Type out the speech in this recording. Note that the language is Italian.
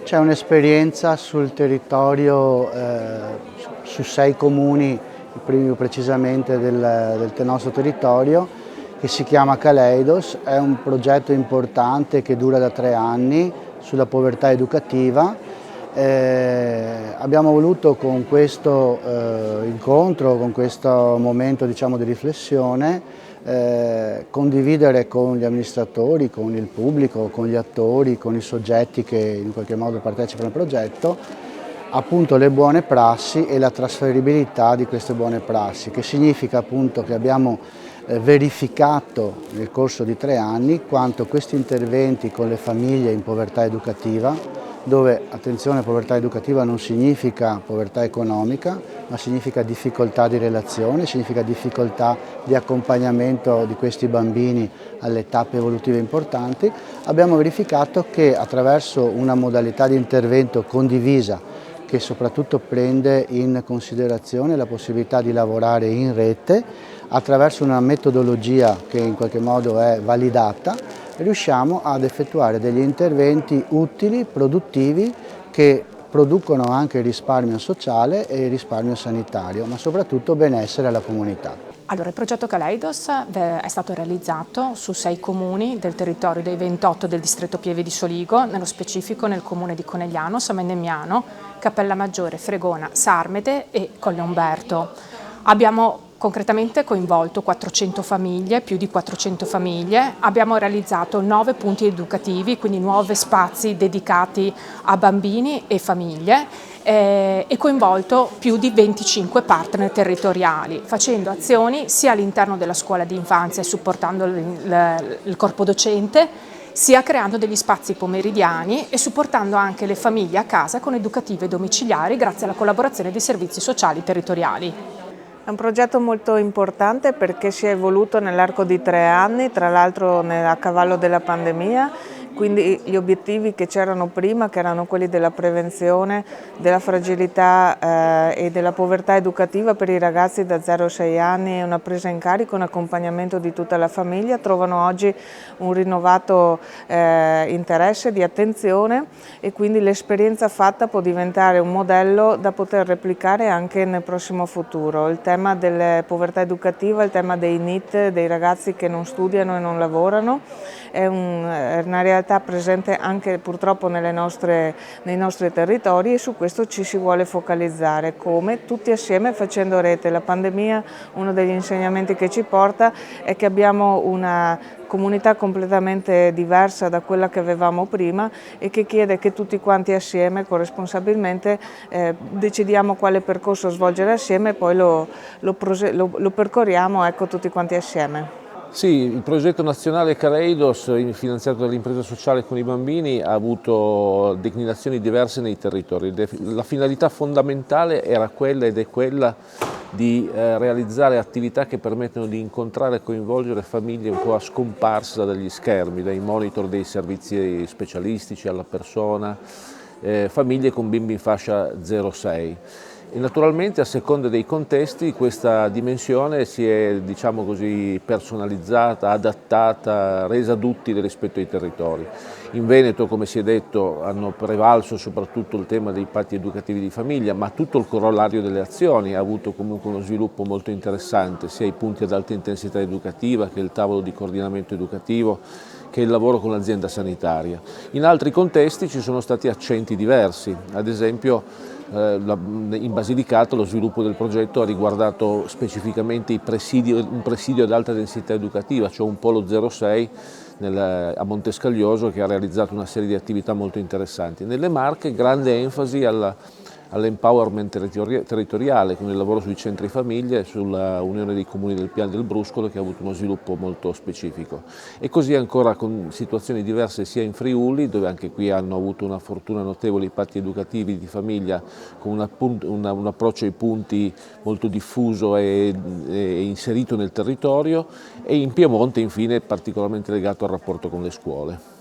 C'è un'esperienza sul territorio, su 6 comuni, più precisamente del nostro territorio, che si chiama Kaleidos. È un progetto importante che dura da 3 anni sulla povertà educativa. Abbiamo voluto con questo incontro, con questo momento di riflessione, condividere con gli amministratori, con il pubblico, con gli attori, con i soggetti che in qualche modo partecipano al progetto, appunto le buone prassi e la trasferibilità di queste buone prassi, che significa appunto che abbiamo verificato nel corso di 3 anni quanto questi interventi con le famiglie in povertà educativa, dove, attenzione, povertà educativa non significa povertà economica, ma significa difficoltà di relazione, significa difficoltà di accompagnamento di questi bambini alle tappe evolutive importanti. Abbiamo verificato che attraverso una modalità di intervento condivisa, che soprattutto prende in considerazione la possibilità di lavorare in rete, attraverso una metodologia che in qualche modo è validata, riusciamo ad effettuare degli interventi utili, produttivi, che producono anche risparmio sociale e risparmio sanitario, ma soprattutto benessere alla comunità. Allora, il progetto Kaleidos è stato realizzato su 6 comuni del territorio dei 28 del distretto Pieve di Soligo, nello specifico nel comune di Conegliano, San Emiliano, Cappellamaggiore, Fregona, Sarmede e Colle Umberto. Abbiamo concretamente coinvolto 400 famiglie, più di 400 famiglie, abbiamo realizzato 9 punti educativi, quindi 9 spazi dedicati a bambini e famiglie, e coinvolto più di 25 partner territoriali, facendo azioni sia all'interno della scuola di infanzia e supportando il corpo docente, sia creando degli spazi pomeridiani e supportando anche le famiglie a casa con educative domiciliari grazie alla collaborazione dei servizi sociali territoriali. È un progetto molto importante perché si è evoluto nell'arco di 3 anni, tra l'altro a cavallo della pandemia, quindi gli obiettivi che c'erano prima, che erano quelli della prevenzione, della fragilità e della povertà educativa per i ragazzi da 0 a 6 anni e una presa in carico, un accompagnamento di tutta la famiglia, trovano oggi un rinnovato interesse di attenzione e quindi l'esperienza fatta può diventare un modello da poter replicare anche nel prossimo futuro. Il tema della povertà educativa, il tema dei NEET, dei ragazzi che non studiano e non lavorano, è una realtà presente anche purtroppo nei nostri territori e su questo ci si vuole focalizzare, come tutti assieme facendo rete. La pandemia, uno degli insegnamenti che ci porta è che abbiamo una comunità completamente diversa da quella che avevamo prima e che chiede che tutti quanti assieme, corresponsabilmente, decidiamo quale percorso svolgere assieme e poi lo percorriamo, ecco, tutti quanti assieme. Sì, il progetto nazionale Kaleidos, finanziato dall'impresa sociale con i bambini, ha avuto declinazioni diverse nei territori. La finalità fondamentale era quella ed è quella di realizzare attività che permettono di incontrare e coinvolgere famiglie un po' a scomparsa dagli schermi, dai monitor dei servizi specialistici alla persona, famiglie con bimbi in fascia 0-6. E naturalmente a seconda dei contesti questa dimensione si è, diciamo così, personalizzata, adattata, resa duttile rispetto ai territori. In Veneto, come si è detto, hanno prevalso soprattutto il tema dei patti educativi di famiglia, ma tutto il corollario delle azioni ha avuto comunque uno sviluppo molto interessante, sia i punti ad alta intensità educativa che il tavolo di coordinamento educativo, che il lavoro con l'azienda sanitaria. In altri contesti ci sono stati accenti diversi, ad esempio in Basilicata lo sviluppo del progetto ha riguardato specificamente un presidio ad alta densità educativa, cioè un polo 06 a Montescaglioso, che ha realizzato una serie di attività molto interessanti. Nelle Marche grande enfasi all'empowerment territoriale, con il lavoro sui centri famiglie e sulla Unione dei Comuni del Piano del Bruscolo, che ha avuto uno sviluppo molto specifico. E così ancora con situazioni diverse sia in Friuli, dove anche qui hanno avuto una fortuna notevole i patti educativi di famiglia, con un approccio ai punti molto diffuso e inserito nel territorio, e in Piemonte infine particolarmente legato al rapporto con le scuole.